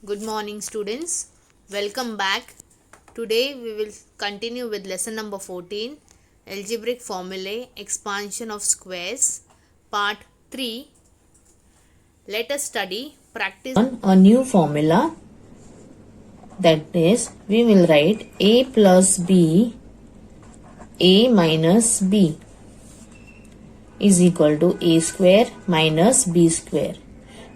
Good morning, students. Welcome back. Today we will continue with lesson number 14, Algebraic Formulae, Expansion of Squares, Part 3. Let us study practice on a new formula, that is, we will write a plus b, a minus b is equal to a square minus b square.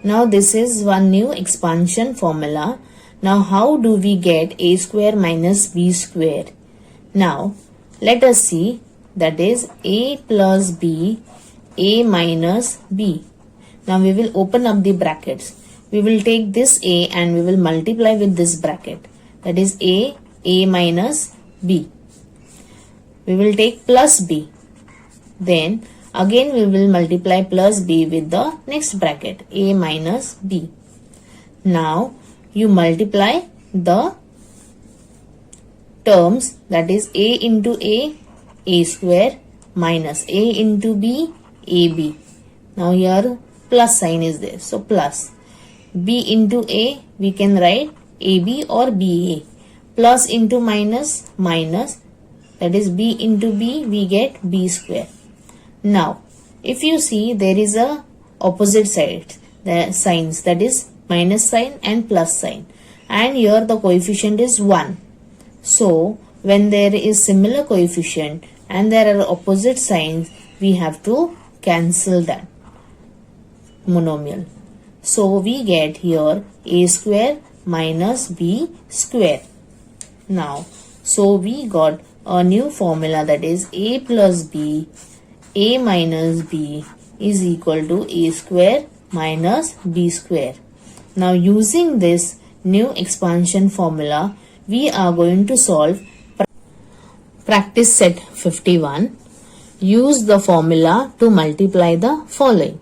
Now this is one new expansion formula. Now how do we get a square minus b square? Now let us see, that is a plus b, a minus b. Now we will open up the brackets. We will take this a and we will multiply with this bracket. That is a minus b. We will take plus b. Then again we will multiply plus b with the next bracket, a minus b. Now you multiply the terms, that is a into a square, minus a into b, ab. Now here plus sign is there, so plus. B into a, we can write ab or ba. Plus into minus, minus, that is b into b, we get b square. Now if you see, there is a opposite side, the signs, that is minus sign and plus sign, and here the coefficient is 1. So when there is similar coefficient and there are opposite signs, we have to cancel that monomial. So we get here a square minus b square. Now, so we got a new formula, that is a plus b, a minus b is equal to a square minus b square. Now using this new expansion formula, we are going to solve practice set 51. Use the formula to multiply the following.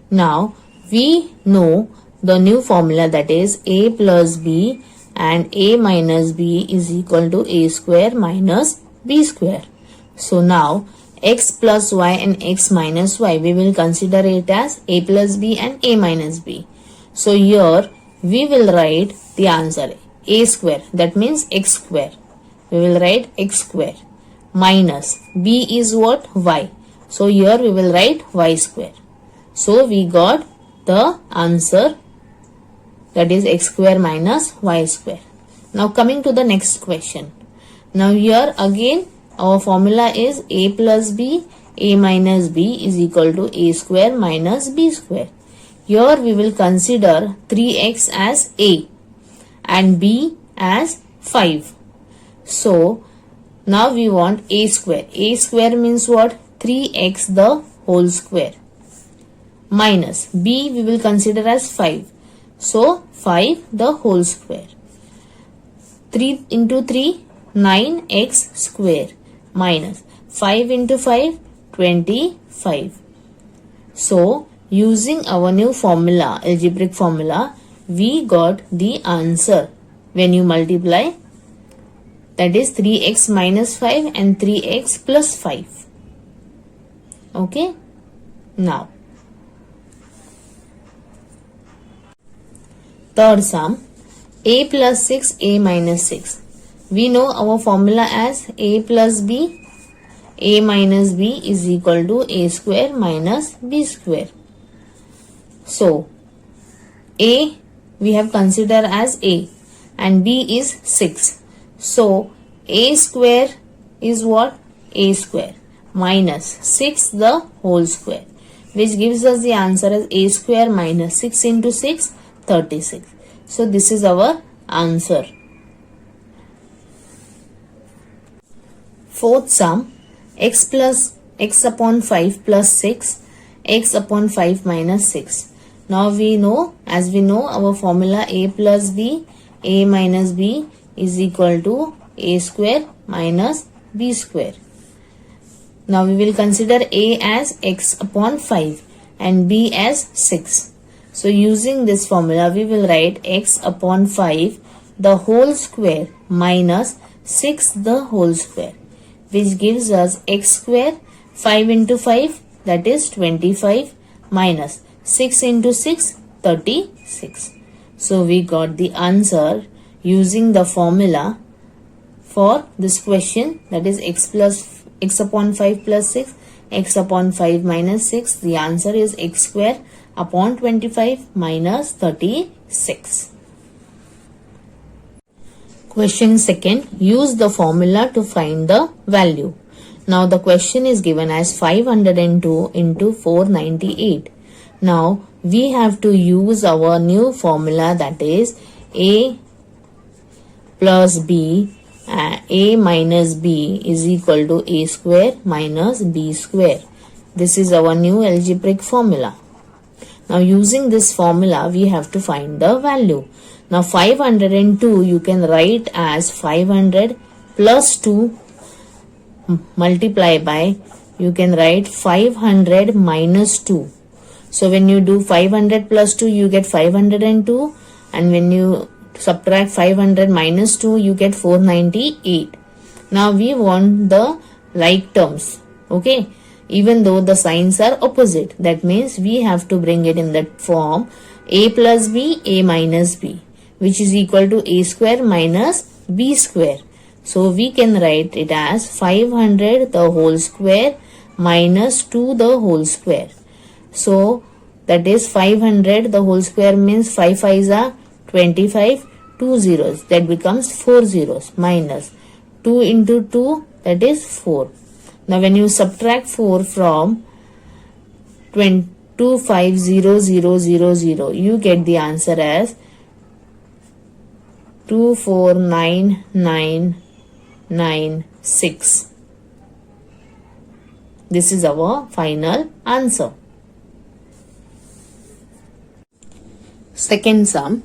Now we know the new formula, that is a plus b and a minus b is equal to a square minus b square. So now x plus y and x minus y, we will consider it as a plus b and a minus b. So here we will write the answer a square, that means x square. We will write x square minus b is what? Y. So here we will write y square. So we got the answer, that is x square minus y square. Now coming to the next question. Now here again our formula is a plus b, a minus b is equal to a square minus b square. Here we will consider 3x as a and b as 5. So now we want a square. A square means what? 3x the whole square. Minus b we will consider as 5. So 5 the whole square. 3 into 3, 9x square, minus 5 into 5, 25. So using our new formula, algebraic formula, we got the answer when you multiply, that is 3x minus 5 and 3x plus 5. Okay. Now third sum, a plus 6, a minus 6. We know our formula as a plus b, a minus b is equal to a square minus b square. So a we have considered as a and b is 6. So a square is what? A square minus 6 the whole square, which gives us the answer as a square minus 6 into 6, 36. So this is our answer. Fourth sum, x plus x upon 5 plus 6, x upon 5 minus 6. Now we know, as we know, our formula a plus b, a minus b is equal to a square minus b square. Now we will consider a as x upon 5 and b as 6. So using this formula, we will write x upon 5 the whole square minus 6 the whole square, which gives us x square. 5 into 5, that is 25, minus 6 into 6, 36. So we got the answer using the formula for this question, that is x upon 5 plus 6, x upon 5 minus 6. The answer is x square upon 25 minus 36. Question second, use the formula to find the value. Now the question is given as 502 into 498. Now we have to use our new formula, that is a plus b, a minus b is equal to a square minus b square. This is our new algebraic formula. Now using this formula we have to find the value. Now 502 you can write as 500 plus 2 multiply by, you can write 500 minus 2. So when you do 500 plus 2 you get 502, and when you subtract 500 minus 2 you get 498. Now we want the like terms, okay, even though the signs are opposite. That means we have to bring it in that form a plus b, a minus b, which is equal to a square minus b square. So we can write it as 500 the whole square minus 2 the whole square. So that is 500 the whole square means 5 5s are 25, 2 zeros, that becomes 4 zeros, minus 2 into 2, that is 4. Now when you subtract 4 from 2500000, you get the answer as 2499996. This is our final answer. Second sum,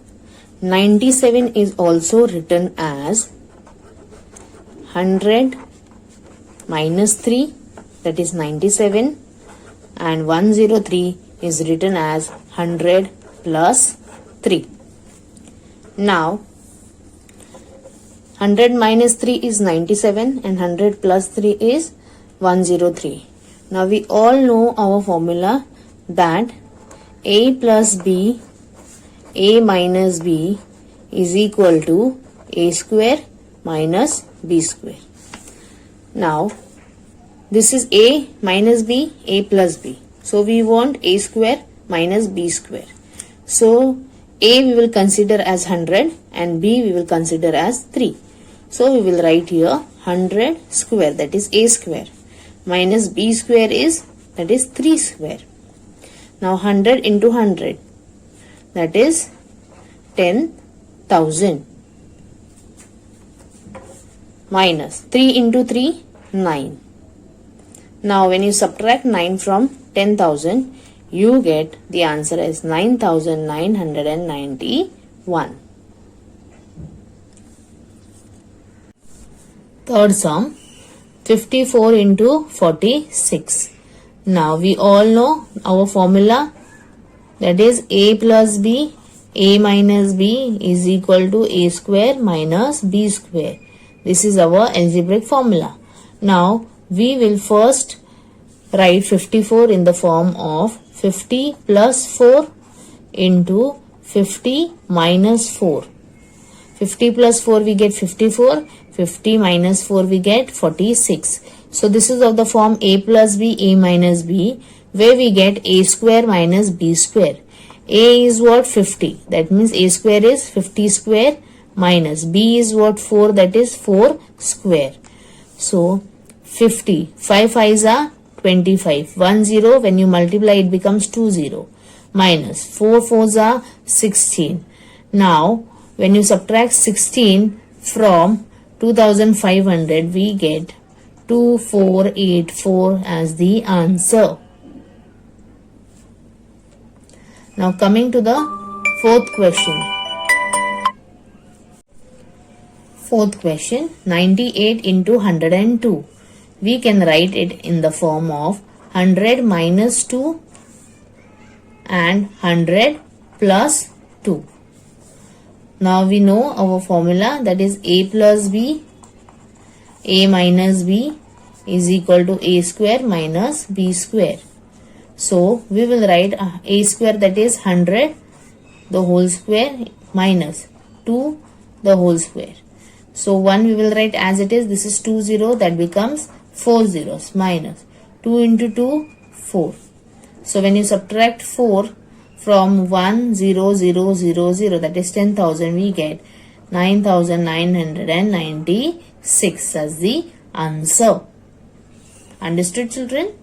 97 is also written as 100 minus 3, that is 97, and 103 is written as 100 plus 3. Now 100 minus 3 is 97 and 100 plus 3 is 103. Now we all know our formula, that a plus b, a minus b is equal to a square minus b square. Now this is a minus b, a plus b. So we want a square minus b square. So a we will consider as 100 and b we will consider as 3. So we will write here 100 square, that is a square, minus b square is, that is 3 square. Now 100 into 100, that is 10,000, minus 3 into 3, 9. Now when you subtract 9 from 10,000, you get the answer as 9,991. Third sum, 54 into 46. Now we all know our formula, that is a plus b, a minus b is equal to a square minus b square. This is our algebraic formula. Now we will first write 54 in the form of 50 plus 4 into 50 minus 4. 50 plus 4 we get 54, 50 minus 4 we get 46. So this is of the form a plus b, a minus b, where we get a square minus b square. A is what? 50. That means a square is 50 square minus b is what? 4, that is 4 square. So 50, 5 5s are 25, 1 0, when you multiply it becomes 2 0, minus 4 4s are 16. Now when you subtract 16 from 2500, we get 2484 as the answer. Now coming to the fourth question. Fourth question, 98 into 102. We can write it in the form of 100 minus 2 and 100 plus 2. Now we know our formula, that is a plus b, a minus b is equal to a square minus b square. So we will write a square, that is 100 the whole square, minus 2 the whole square. So 1 we will write as it is. This is 2 0, that becomes 4 zeros minus 2 into 2 4. So when you subtract 4 from 1 0 0 0 0, that is 10,000, we get 9,996 as the answer. Understood, children?